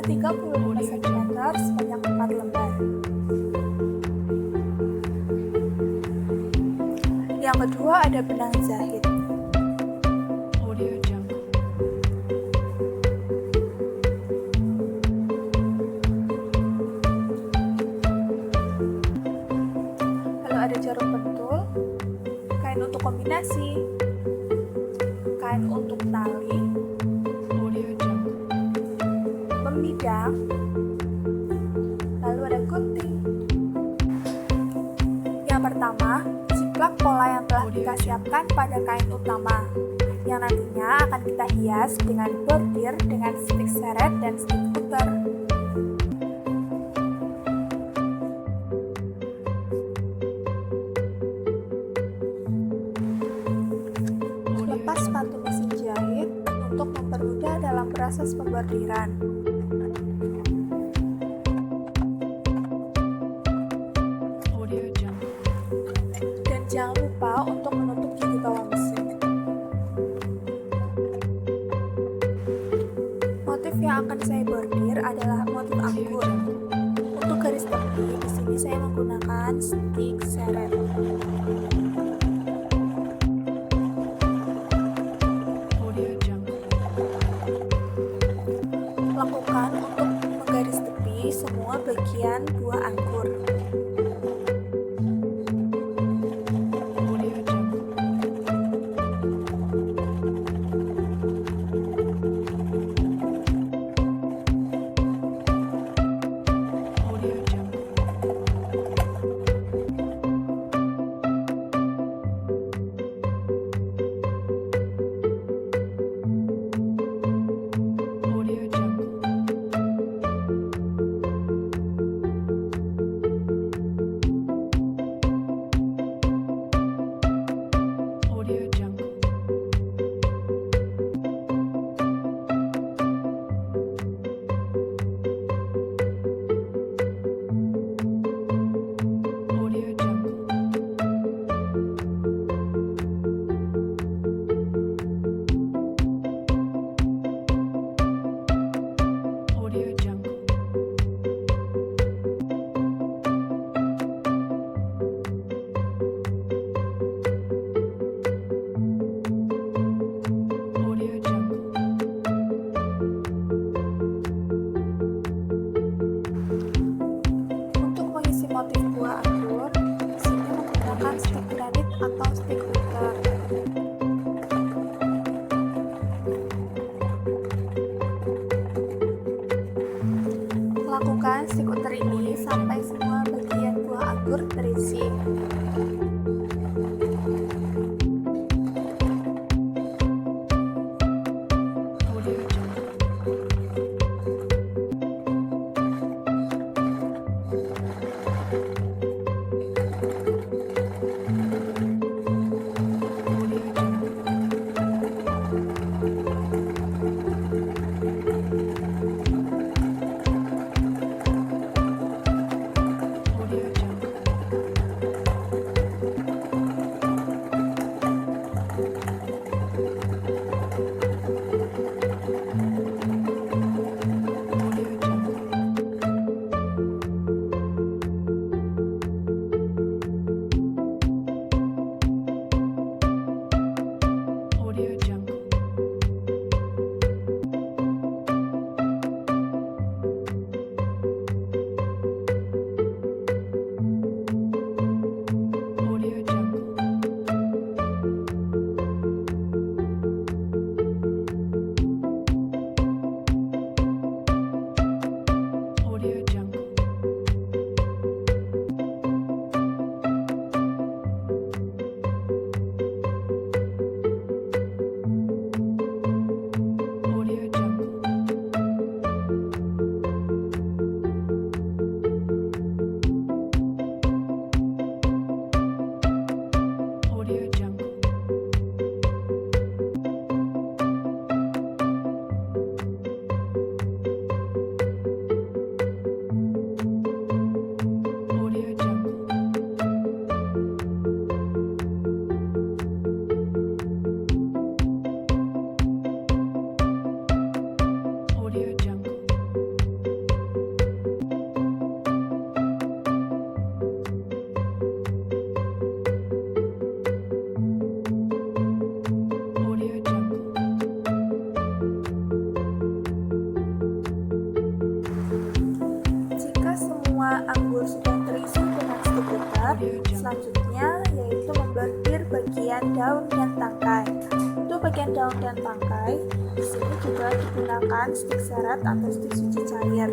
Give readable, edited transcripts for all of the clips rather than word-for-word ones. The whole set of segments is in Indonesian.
35 cm sebanyak 4 lembar. Yang kedua ada benang jahit. Lalu ada jarum pentul, kain untuk kombinasi, kain untuk tali, pembidang, lalu ada gunting. Yang pertama, jiplak pola yang telah kita siapkan pada kain utama, yang nantinya akan kita hias dengan bordir dengan stik seret dan stik puter. Lepas sepatu mesin jahit untuk mempermudah dalam proses pembordiran. Dan jangan lupa untuk menutup gigi bawah mesin. Motif yang akan saya bordir adalah motif anggur. Untuk garis tepi, di sini saya menggunakan stik seret. Lakukan untuk menggaris tepi semua bagian buah anggur. Motif buah anggur, di sini menggunakan stik granit atau stik puter. Lakukan stik puter ini sampai semua bagian buah anggur terisi. daun dan tangkai. Untuk bagian daun dan tangkai, di sini juga digunakan stik seret atau stik suci cair.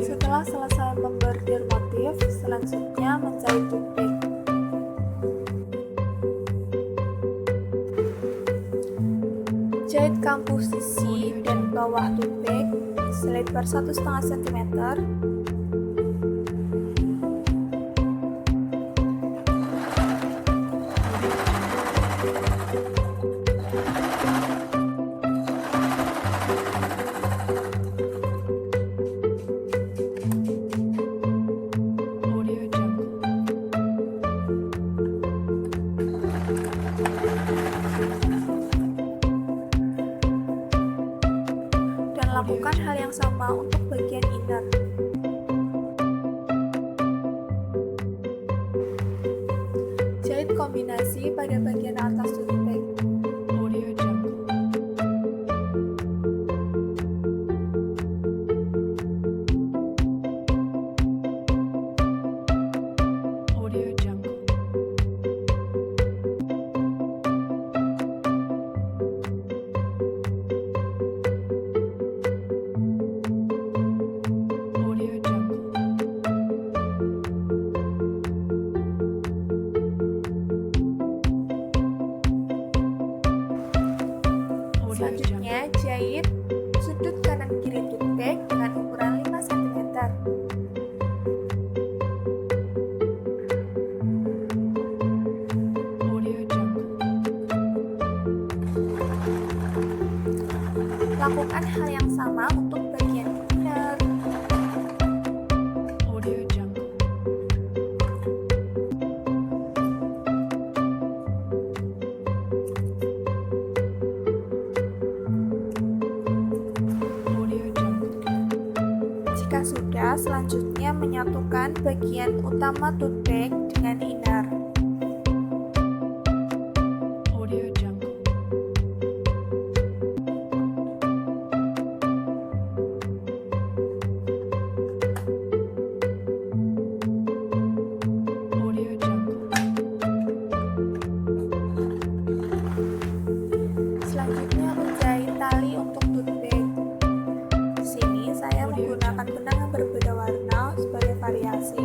Setelah selesai membordir motif, selanjutnya menjahit tote bag. Jahit kampuh sisi dan bawah tote bag selebar 1,5 cm. Lakukan hal yang sama untuk bagian inner. Jahit kombinasi pada bagian atas tote bag. Selanjutnya, jahit sudut kanan kiri tote bag dengan ukuran 5 cm. Lakukan hal yang sama untuk bagian inner. Jika sudah, selanjutnya menyatukan bagian utama tote bag dengan inner. Selanjutnya menjahit tali untuk tote bag. Di sini saya menggunakan benang yang berbeda warna sebagai variasi.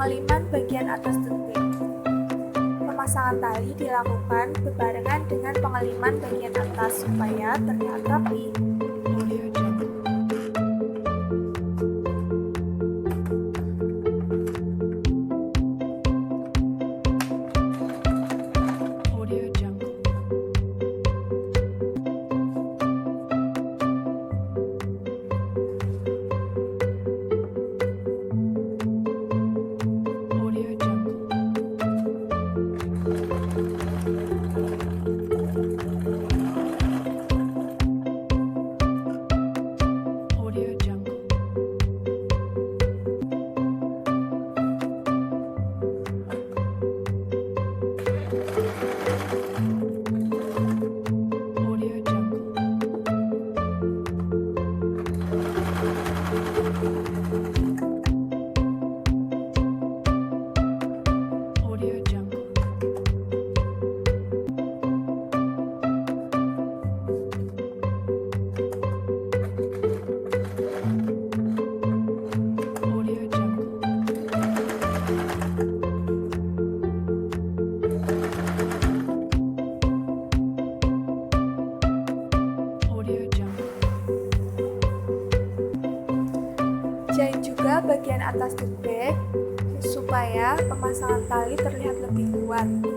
Pengeliman bagian atas tote bag. Pemasangan tali dilakukan berbarengan dengan pengeliman bagian atas supaya terlihat rapi. Jahit juga bagian atas tote bag supaya pemasangan tali terlihat lebih kuat.